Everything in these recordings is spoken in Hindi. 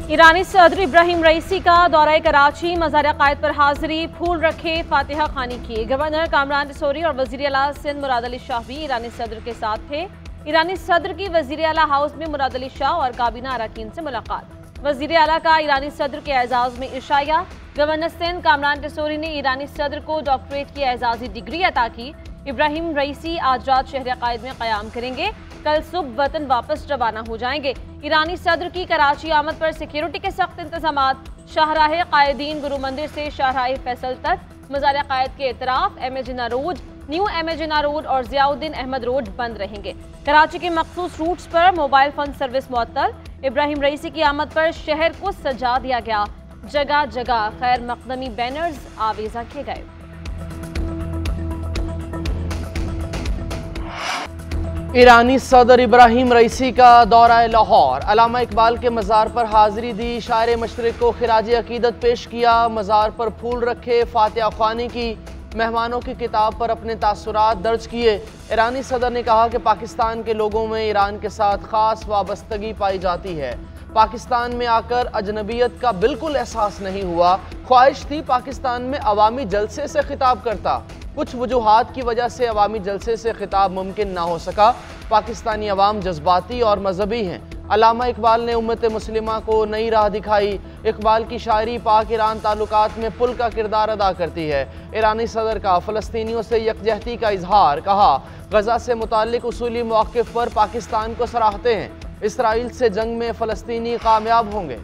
ईरानी सदर इब्राहिम रईसी का दौरा कराची, मज़ार-ए-क़ायद पर हाजिरी, फूल रखे, फातिहा खानी की। गवर्नर कामरान तसौरी और वज़ीर आला सिंध मुराद अली शाह भी ईरानी सदर के साथ थे। ईरानी सदर की वज़ीर आला हाउस में मुराद अली शाह और काबीना अरकान से मुलाकात। वज़ीर आला का ईरानी सदर के एजाज़ में इशाया। गवर्नर सिंध कामरान तसौरी ने ईरानी सदर को डॉक्टरेट की एजाज़ी डिग्री अता की। इब्राहिम रईसी आज रात शहर-ए-क़ायद में क़याम करेंगे, कल सुबह वतन वापस रवाना हो जाएंगे। ईरानी सदर की कराची आमद पर सिक्योरिटी के सख्त इंतजामात। शाहराह कायदीन गुरु मंदिर से शाहराह फैसल तक मज़ार-ए-क़ायद के इतराफ M A Jinnah road, new M A Jinnah road और ज़ियाउद्दीन अहमद रोड बंद रहेंगे। कराची के मखसूस रूट्स पर मोबाइल फ़ोन सर्विस मुअत्तल। इब्राहिम रईसी की आमद पर शहर को सजा दिया गया, जगह जगह खैर मकदमी बैनर्स आवेजा किए गए। ईरानी सदर इब्राहिम रईसी का दौरा लाहौर, अल्लामा इकबाल के मज़ार पर हाजिरी दी, शायर मशरिक़ को खिराज अकीदत पेश किया, मज़ार पर फूल रखे, फातिहा ख़्वानी की, मेहमानों की किताब पर अपने तासुरात दर्ज किए। ईरानी सदर ने कहा कि पाकिस्तान के लोगों में ईरान के साथ ख़ास वाबस्तगी पाई जाती है। पाकिस्तान में आकर अजनबियत का बिल्कुल एहसास नहीं हुआ। ख्वाहिश थी पाकिस्तान में अवामी जलसे से खिताब करता, कुछ वजूहात की वजह से अवामी जलसे से खिताब मुमकिन ना हो सका। पाकिस्तानी अवाम जज्बाती और मजहबी हैं। अल्लामा इकबाल ने उम्मत मुस्लिमा को नई राह दिखाई। इकबाल की शायरी पाक ईरान ताल्लुकात में पुल का किरदार अदा करती है। ईरानी सदर का फ़लस्तीनियों से यकजहती का इजहार, कहा गजा से मुताल्लिक उसूली मौक़िफ़ पर पाकिस्तान को सराहते हैं। इसराइल से जंग में फ़लस्तीनी कामयाब होंगे।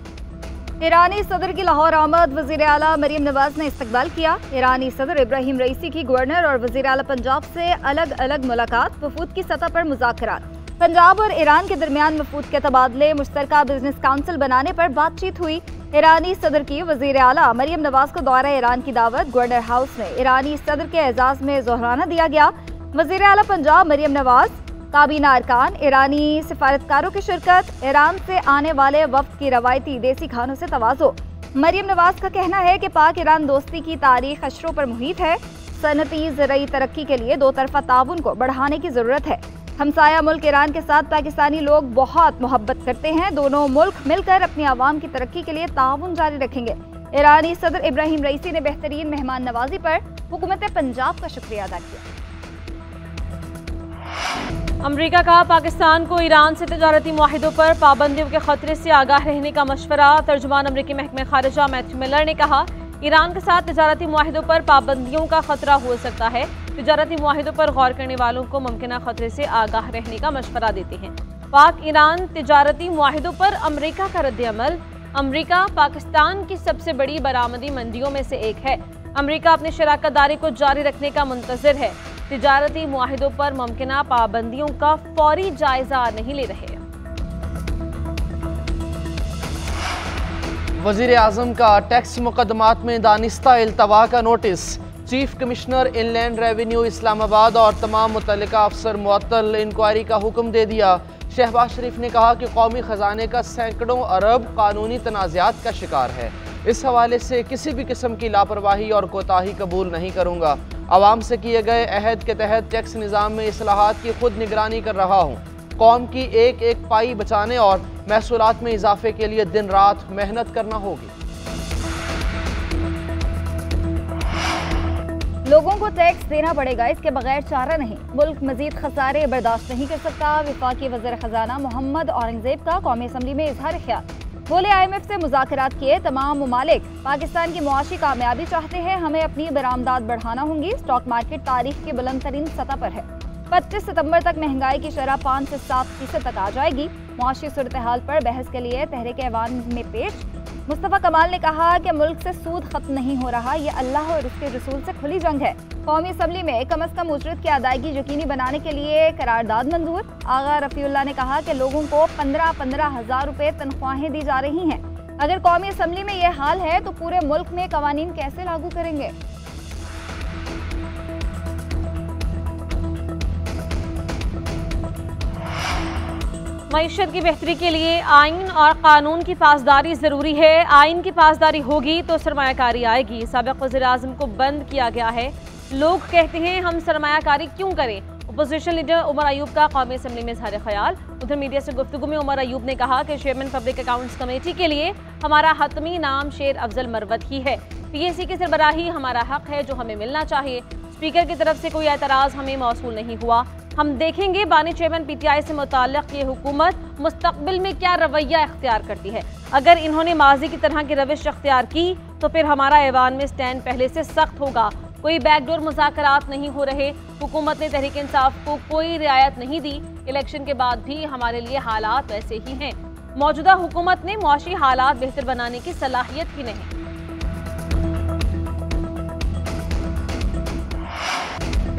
ईरानी सदर की लाहौर आमद, वज़ीर आला मरियम नवाज ने इस्तकबाल किया। ईरानी सदर इब्राहिम रईसी की गवर्नर और वज़ीर आला पंजाब से अलग अलग मुलाकात, वफूद की सतह पर मुज़ाकरात। पंजाब और ईरान के दरमियान वफूद के तबादले, मुश्तरका बिजनेस काउंसिल बनाने पर बातचीत हुई। ईरानी सदर की वज़ीर आला मरियम नवाज को दौरा ईरान की दावत, गवर्नर हाउस में ईरानी सदर के एजाज़ में ज़ोहराना दिया गया। वज़ीर आला पंजाब मरियम नवाज, काबीना अरकान, ईरानी सिफारतकारों की शिरकत, ईरान से आने वाले वफ्द की रवायती देसी खानों से तवाज़ो। मरियम नवाज का कहना है कि पाक ईरान दोस्ती की तारीख अशरों पर मुहित है। सनती ज़रई तरक्की के लिए दो तरफ़ा ताउन को बढ़ाने की ज़रूरत है। हमसाया मुल्क ईरान के साथ पाकिस्तानी लोग बहुत मोहब्बत करते हैं। दोनों मुल्क मिलकर अपनी आवाम की तरक्की के लिए ताउन जारी रखेंगे। ईरानी सदर इब्राहिम रईसी ने बेहतरीन मेहमान नवाजी पर हुकूमत पंजाब का शुक्रिया अदा किया। अमरीका का पाकिस्तान को ईरान से तजारती मुआहिदों पर पाबंदियों के खतरे से आगाह रहने का मशवरा। तर्जुमान अमरीकी महकमे खारिजा मैथ्यू मिलर ने कहा, ईरान के साथ तजारती मुआहिदों पर पाबंदियों का खतरा हो सकता है। तजारती मुआहिदों पर गौर करने वालों को मुमकिना खतरे से आगाह रहने का मशवरा देते हैं। पाक ईरान तजारती मुआहिदों पर अमरीका का रद्द-ए-अमल। अमरीका पाकिस्तान की सबसे बड़ी बरामदी मंडियों में से एक है। अमरीका अपनी शराकत दारी को जारी रखने का मुंतज़िर है। तिजारती मुआहिदों पर मुमकिना पाबंदियों का फौरी जायजा नहीं ले रहे। वज़ीर आज़म का टैक्स मुकदमात में दानिस्ता इल्तवा का notice. Chief commissioner inland revenue Islamabad और तमाम मुतल्लिका अफसर मुअत्तल इंक्वायरी का हुक्म दे दिया। शहबाज शरीफ ने कहा कि कौमी ख़जाने का सैकड़ों अरब कानूनी तनाज़ात का शिकार है। इस हवाले से किसी भी किस्म की लापरवाही और कोताही कबूल नहीं करूँगा। आवाम से किए गए अहद के तहत टैक्स निज़ाम में इस्लाहात की खुद निगरानी कर रहा हूँ। कौम की एक एक पाई बचाने और महसूलात में इजाफे के लिए दिन रात मेहनत करना होगी। लोगों को टैक्स देना पड़ेगा, इसके बगैर चारा नहीं। मुल्क मजीद खसारे बर्दाश्त नहीं कर सकता। वफाकी वज़ीर ख़जाना मोहम्मद औरंगज़ेब का कौमी असम्बली में इजहार ख्याल। बोले, IMF से मुज़ाकरात किए तमाम ममालिक पाकिस्तान की मुआशी कामयाबी चाहते हैं। हमें अपनी बरामदात बढ़ाना होंगी। स्टॉक मार्केट तारीख की बुलंद तरीन सतह पर है। 25 सितंबर तक महंगाई की शरह 5 से 7% तक आ जाएगी। मुआशी सूरत हाल पर बहस के लिए तहरीक ऐवान में पेश मुस्तफ़ा कमाल ने कहा कि मुल्क से सूद खत्म नहीं हो रहा, ये अल्लाह और उसके रसूल से खुली जंग है। कौमी असम्बली में कम अज़ कम उजरत की अदायगी यकीनी बनाने के लिए करारदाद मंजूर। आगा रफ़ीउल्लाह ने कहा कि लोगों को 15-15 हज़ार रुपये तनख्वाहें दी जा रही हैं। अगर कौमी असम्बली में यह हाल है तो पूरे मुल्क में कवानीन कैसे लागू करेंगे? मईशत की बेहतरी के लिए आइन और कानून की पासदारी ज़रूरी है। आइन की पासदारी होगी तो सरमायाकारी आएगी। साबिक़ वज़ीर आज़म को बंद किया गया है। लोग कहते हैं हम सरमायाकारी क्यों करें। अपोजिशन लीडर उमर अयूब का कौमी असम्बली में इजहार ख्याल। उधर मीडिया से गुफ्तगू में उमर अयूब ने कहा कि चेयरमैन पब्लिक अकाउंट्स कमेटी के लिए हमारा हतमी नाम शेर अफजल मरवत ही है। पीएसी की सरबराही हमारा हक है जो हमें मिलना चाहिए। स्पीकर की तरफ से कोई एतराज़ हमें मौसूल नहीं हुआ। हम देखेंगे बानी चेयरमैन पीटीआई से मुताल्लिक़ ये हुकूमत मुस्तक़बिल में क्या रवैया इख्तियार करती है। अगर इन्होंने माजी की तरह की रविश इख्तियार की तो फिर हमारा ऐवान में स्टैंड पहले से सख्त होगा। कोई बैकडोर मुज़ाकरात नहीं हो रहे। हुकूमत ने तहरीक इंसाफ को कोई रियायत नहीं दी। इलेक्शन के बाद भी हमारे लिए हालात वैसे ही हैं। मौजूदा हुकूमत ने मुआशी हालात बेहतर बनाने की सलाहियत ही नहीं।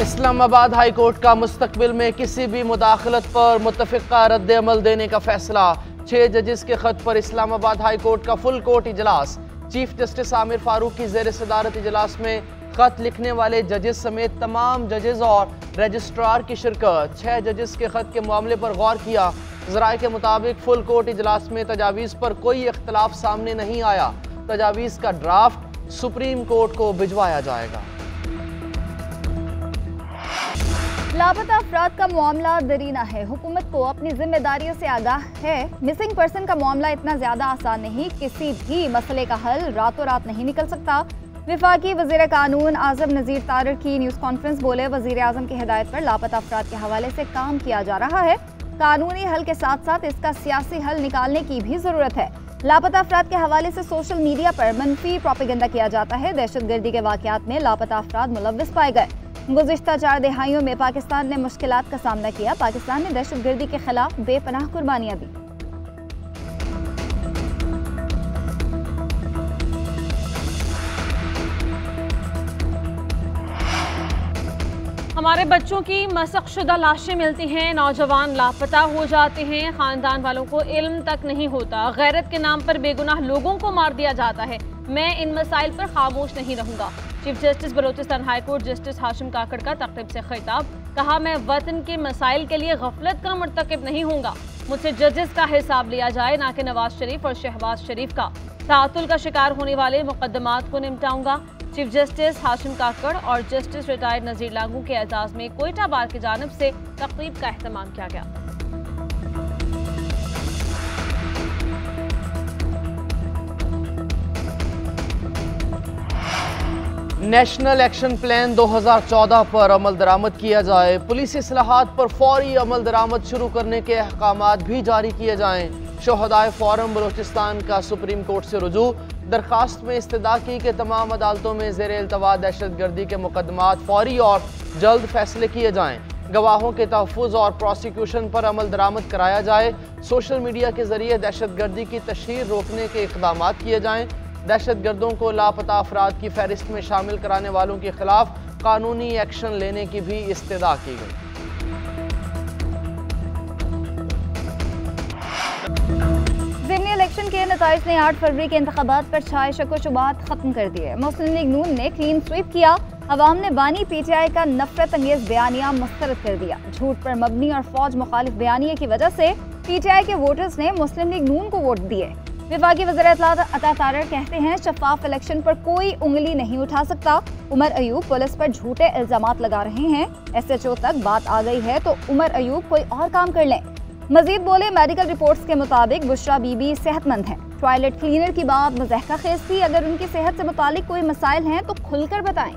इस्लामाबाद हाई कोर्ट का मुस्तकबिल में किसी भी मुदाखलत पर मुत्तफ़िक़ा रद्द अमल देने का फैसला। 6 जजेस के खत पर इस्लामाबाद हाई कोर्ट का फुल कोर्ट इजलास। चीफ जस्टिस आमिर फारूक की ज़ेर सदारत इजलास में खत लिखने वाले जजेस समेत तमाम जजेस और रजिस्ट्रार की शिरकत। 6 जजेस के खत के मामले पर गौर किया। ज़राए के मुताबिक फुल कोर्ट इजलास में तजावीज़ पर कोई इख्तलाफ सामने नहीं आया। तजावीज़ का ड्राफ्ट सुप्रीम कोर्ट को भिजवाया जाएगा। लापता अफराद का मामला दरीना है। हुकूमत को अपनी जिम्मेदारियों से आगाह है। मिसिंग पर्सन का मामला इतना ज्यादा आसान नहीं। किसी भी मसले का हल रातों रात नहीं निकल सकता। विफाकी वज़ीर कानून आज़म नज़ीर तारड़ की न्यूज़ कॉन्फ्रेंस बोले, वज़ीर आज़म की हिदायत पर लापता अफराद के हवाले से काम किया जा रहा है। कानूनी हल के साथ साथ इसका सियासी हल निकालने की भी ज़रूरत है। लापता अफराद के हवाले से सोशल मीडिया पर मनफी प्रोपेगेंडा किया जाता है। दहशतगर्दी के वाक़यात में लापता अफराद मुलव्विस पाए गए। गुज़िश्ता 4 दहाइयों में पाकिस्तान ने मुश्किलात का सामना किया। पाकिस्तान ने दहशतगर्दी के खिलाफ बेपनाह कुर्बानियां दी। हमारे बच्चों की मसख़शुदा लाशें मिलती हैं, नौजवान लापता हो जाते हैं, ख़ानदान वालों को इल्म तक नहीं होता, गैरत के नाम पर बेगुनाह लोगों को मार दिया जाता है। मैं इन मसाइल पर खामोश नहीं रहूँगा। Chief justice Balochistan high court justice Hashim Kakar का तक़रीब से खिताब। कहा, मैं वतन के मसाइल के लिए गफलत का मर्तकब नहीं होऊंगा। मुझसे जजेस का हिसाब लिया जाए, ना कि नवाज शरीफ और शहबाज शरीफ का। तातुल का शिकार होने वाले मुकदमात को निपटाऊंगा। चीफ जस्टिस हाशिम काकड़ और जस्टिस रिटायर्ड नज़ीर लागू के एजाज़ में कोयटा बार की जानिब से तक़रीब का एहतमाम किया गया। नेशनल एक्शन प्लान 2014 पर अमल दरामद किया जाए। पुलिस इस्लाहात पर फौरी अमल दरामद शुरू करने के अहकामात भी जारी किए जाएँ। शोहदाए फोरम बलोचिस्तान का सुप्रीम कोर्ट से रुजू। दरखास्त में इस्तदा की कि तमाम अदालतों में ज़ेर इल्तवा दहशतगर्दी के मुकदमात फौरी और जल्द फैसले किए जाएँ। गवाहों के तहफ़्फ़ुज़ और प्रोसिक्यूशन पर अमल दरामद कराया जाए। सोशल मीडिया के ज़रिए दहशतगर्दी की तशहीर रोकने के इक़दाम किए जाएँ। दहशतगर्दों को लापता अफराद की फहरिस्त में शामिल कराने वालों के खिलाफ कानूनी एक्शन लेने की भी इस्तदा की गई। ज़िमनी इलेक्शन के नताइज ने 8 फरवरी के इंतखाबात पर छाए शक व शुबहात खत्म कर दिए। मुस्लिम लीग नून ने क्लीन स्वीप किया। अवाम ने बानी पीटीआई का नफरत अंगेज बयानिया मुस्तरद कर दिया। झूठ पर मबनी और फौज मुखालिफ बयानिए की वजह से पीटीआई के वोटर्स ने मुस्लिम लीग नून को वोट दिए। विफाकी वज़ीर अता तारड़ कहते हैं, शफाफ इलेक्शन पर कोई उंगली नहीं उठा सकता। उमर अयूब पुलिस पर झूठे इल्जामात लगा रहे हैं। SHO तक बात आ गई है तो उमर अयूब कोई और काम कर लें। मजीद बोले, मेडिकल रिपोर्ट्स के मुताबिक बुशरा बीबी सेहतमंद हैं। टॉयलेट क्लीनर की बात मज़हका खेज थी। अगर उनकी सेहत से मुतालिक कोई मसाइल हैं तो खुलकर बताएं।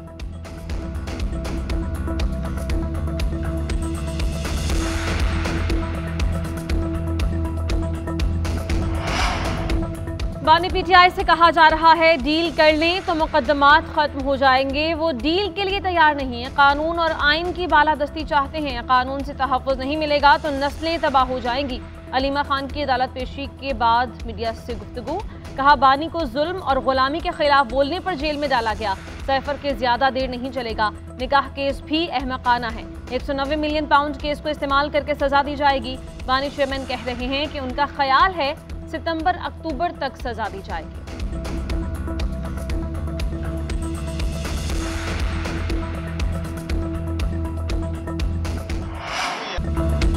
बानी पीटीआई से कहा जा रहा है, डील कर लें तो मुकदमात खत्म हो जाएंगे। वो डील के लिए तैयार नहीं है। कानून और आइन की बालादस्ती चाहते हैं। कानून से तहफ़्फ़ुज़ नहीं मिलेगा तो नस्लें तबाह हो जाएंगी। अलीमा खान की अदालत पेशी के बाद मीडिया से गुफ्तगू। कहा, बानी को जुल्म और गुलामी के खिलाफ बोलने पर जेल में डाला गया। सैफर के ज्यादा देर नहीं चलेगा। निकाह केस भी अहमकाना है। 190 मिलियन पाउंड केस को इस्तेमाल करके सजा दी जाएगी। बानी चेयरमैन कह रहे हैं कि उनका ख्याल है सितंबर अक्टूबर तक सजा दी जाएगी।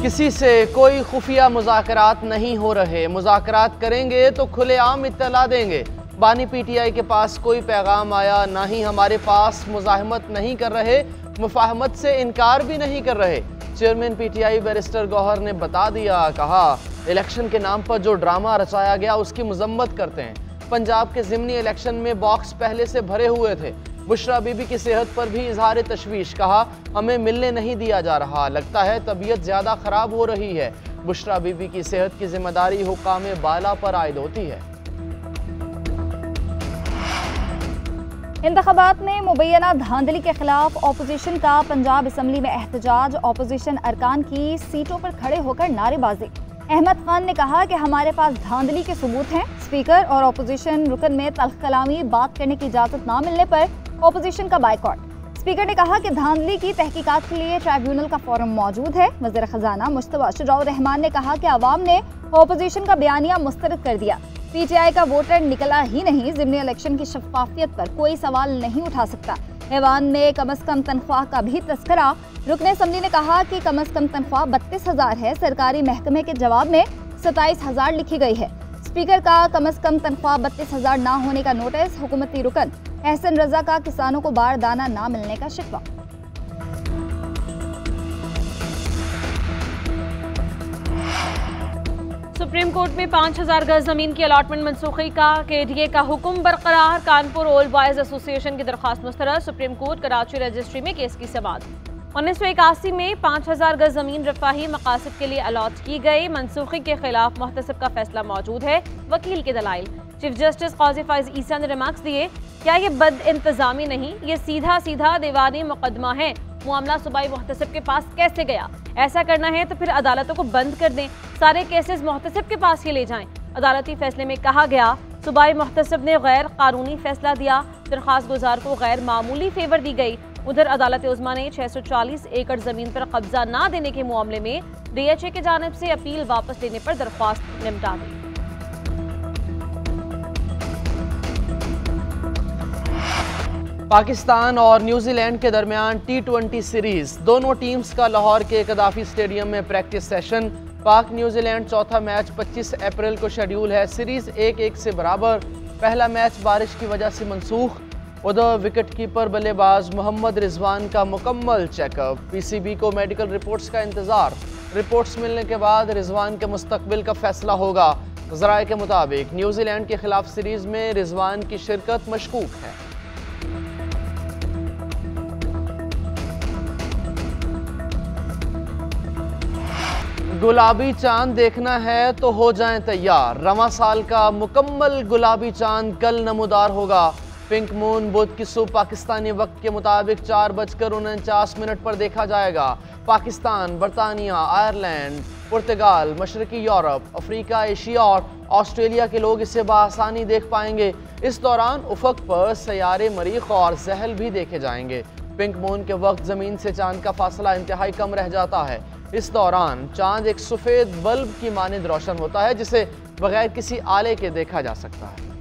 किसी से कोई खुफिया मुज़ाकरात नहीं हो रहे। मुज़ाकरात करेंगे तो खुलेआम इत्तला देंगे। बानी पीटीआई के पास कोई पैगाम आया, ना ही हमारे पास मुज़ाहमत नहीं कर रहे, मुफाहमत से इनकार भी नहीं कर रहे। चेयरमैन पीटीआई बैरिस्टर गौहर ने बता दिया, कहा इलेक्शन के नाम पर जो ड्रामा रचाया गया उसकी मजम्मत करते हैं। पंजाब के ज़िमनी इलेक्शन में बॉक्स पहले से भरे हुए थे। बुशरा बीबी की सेहत पर भी इजहार तशवीश, कहा हमें मिलने नहीं दिया जा रहा, लगता है तबीयत ज़्यादा ख़राब हो रही है। बुशरा बीबी की सेहत की जिम्मेदारी हुक्काम बाला पर आयद होती है। इंतखाबात में मुबैना धांधली के खिलाफ अपोजिशन का पंजाब असम्बली में एहतजाज, अपोजिशन अरकान की सीटों पर खड़े होकर नारेबाजी। अहमद खान ने कहा कि हमारे पास धांधली के सबूत हैं। स्पीकर और अपोजिशन रुकन में तल्ख कलामी बात करने की इजाजत ना मिलने पर अपोजिशन का बाइकॉट। स्पीकर ने कहा कि धांधली की तहकीकात के लिए ट्राइब्यूनल का फोरम मौजूद है। वज़ीर खजाना मुश्तबा शुजाउर रहमान ने कहा कि अवाम ने अपोजिशन का बयानिया मुस्तरद कर दिया। पीटीआई का वोटर निकला ही नहीं, ज़िमनी इलेक्शन की शफाफियत पर कोई सवाल नहीं उठा सकता। ऐवान में कम अज़ कम तनख्वाह का भी तस्करा। रुकने असम्बली ने कहा कि कम अज़ कम तनख्वाह 32,000 है, सरकारी महकमे के जवाब में 27,000 लिखी गई है। स्पीकर का कम अज़ कम तनख्वाह 32,000 ना होने का नोटिस। हुकूमती रुकन एहसन रजा का किसानों को बारदाना ना मिलने का शिकवा। सुप्रीम कोर्ट में 5,000 गज जमीन की अलॉटमेंट मनसूखी का केडीए का हुक्म बरकरार। कानपुर ओल्ड बॉयज एसोसिएशन की दरख्वास्त मुस्तरद। सुप्रीम कोर्ट कराची रजिस्ट्री में केस की समाअत। 1981 में 5,000 गज जमीन रफाही मकासद के लिए अलॉट की गई। मनसूखी के खिलाफ मुहतसिब का फैसला मौजूद है। वकील के दलाइल। चीफ जस्टिस काजी फाइज ईसा ने रिमार्क्स दिए, क्या ये बद इंतजामी नहीं, ये सीधा सीधा दीवानी मुकदमा है। मामला सूबाई मुहतसिब के पास कैसे गया? ऐसा करना है तो फिर अदालतों को बंद कर दें, सारे केसेस मुहतसिब के पास ही ले जाएं। अदालती फैसले में कहा गया, सूबाई मुहतसिब ने गैर कानूनी फैसला दिया, दरख्वास्त गुजार को गैर मामूली फेवर दी गई। उधर अदालत उज़्मा ने 640 एकड़ जमीन पर कब्जा ना देने के मामले में डीएचए की जानिब से अपील वापस लेने पर दरख्वास्त निपटा दी। पाकिस्तान और न्यूजीलैंड के दरमियान T20 सीरीज, दोनों टीम्स का लाहौर के कदाफी स्टेडियम में प्रैक्टिस सेशन। पाक न्यूजीलैंड चौथा मैच 25 अप्रैल को शेड्यूल है। सीरीज 1-1 से बराबर। पहला मैच बारिश की वजह से मनसूख। उधर विकेट कीपर बल्लेबाज मोहम्मद रिजवान का मुकम्मल चेकअप। पीसीबी को मेडिकल रिपोर्ट्स का इंतजार। रिपोर्ट्स मिलने के बाद रिजवान के मुस्तकबिल का फैसला होगा। ज़राए के मुताबिक न्यूजीलैंड के खिलाफ सीरीज में रिजवान की शिरकत मशकूक है। गुलाबी चांद देखना है तो हो जाएं तैयार। रवां साल का मुकम्मल गुलाबी चांद कल नमूदार होगा। पिंक मून बुध की सुबह पाकिस्तानी वक्त के मुताबिक 4:49 पर देखा जाएगा। पाकिस्तान, बरतानिया, आयरलैंड, पुर्तगाल, मशरकी यूरोप, अफ्रीका, एशिया और ऑस्ट्रेलिया के लोग इसे बआसानी देख पाएंगे। इस दौरान उफक पर सयारे मरीख और जहल भी देखे जाएंगे। पिंक मून के वक्त ज़मीन से चांद का फासला इंतहाई कम रह जाता है। इस दौरान चांद एक सफ़ेद बल्ब की मानिंद रोशन होता है, जिसे बगैर किसी आले के देखा जा सकता है।